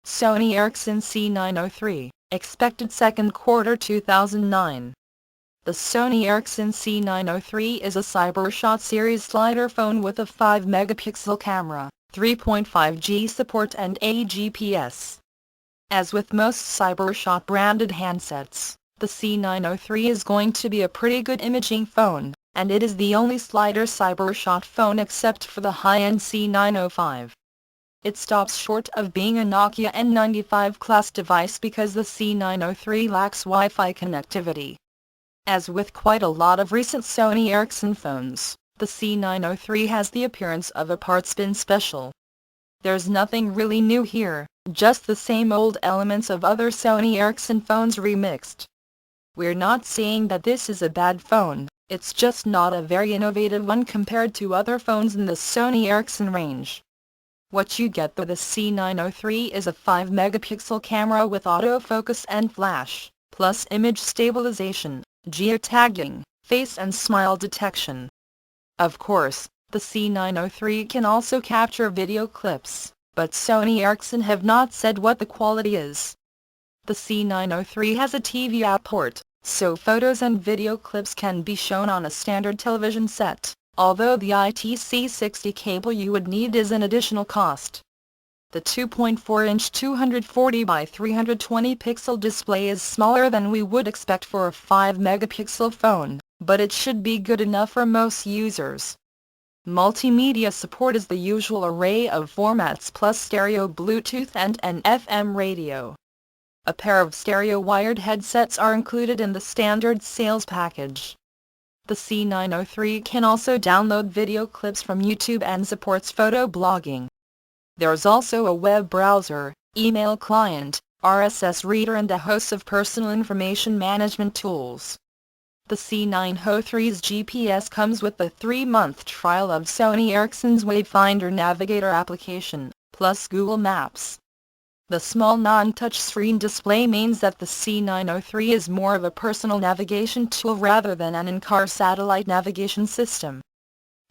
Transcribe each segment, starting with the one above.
Sony Ericsson C903, expected second quarter 2009. The Sony Ericsson C903 is a CyberShot series slider phone with a 5-megapixel camera, 3.5G support and a GPS. As with most CyberShot branded handsets, the C903 is going to be a pretty good imaging phone, and it is the only slider CyberShot phone except for the high-end C905. It stops short of being a Nokia N95 class device because the C903 lacks Wi-Fi connectivity. As with quite a lot of recent Sony Ericsson phones, the C903 has the appearance of a parts bin special. There's nothing really new here, just the same old elements of other Sony Ericsson phones remixed. We're not saying that this is a bad phone, it's just not a very innovative one compared to other phones in the Sony Ericsson range. What you get with the C903 is a 5-megapixel camera with autofocus and flash, plus image stabilization, geotagging, face and smile detection. Of course, the C903 can also capture video clips, but Sony Ericsson have not said what the quality is. The C903 has a TV out port, so photos and video clips can be shown on a standard television set, although the ITC60 cable you would need is an additional cost. The 2.4-inch 240 by 320 pixel display is smaller than we would expect for a 5-megapixel phone, but it should be good enough for most users. Multimedia support is the usual array of formats plus stereo Bluetooth and an FM radio. A pair of stereo wired headsets are included in the standard sales package. The C903 can also download video clips from YouTube and supports photo blogging. There's also a web browser, email client, RSS reader and a host of personal information management tools. The C903's GPS comes with a 3-month trial of Sony Ericsson's Wayfinder Navigator application, plus Google Maps. The small non-touchscreen display means that the C903 is more of a personal navigation tool rather than an in-car satellite navigation system.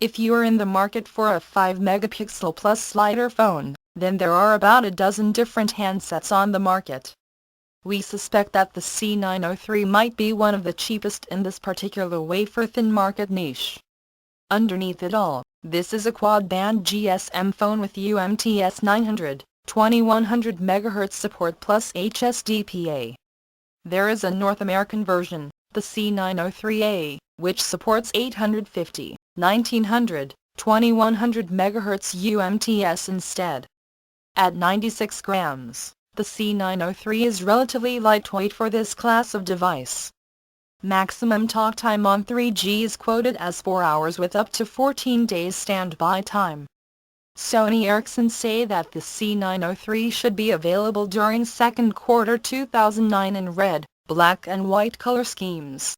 If you are in the market for a 5-megapixel plus slider phone, then there are about a dozen different handsets on the market. We suspect that the C903 might be one of the cheapest in this particular wafer-thin market niche. Underneath it all, this is a quad-band GSM phone with UMTS 900. 2100 MHz support plus HSDPA. There is a North American version, the C903A, which supports 850, 1900, 2100 MHz UMTS instead. At 96 grams, the C903 is relatively lightweight for this class of device. Maximum talk time on 3G is quoted as 4 hours with up to 14 days standby time. Sony Ericsson say that the C903 should be available during second quarter 2009 in red, black and white color schemes.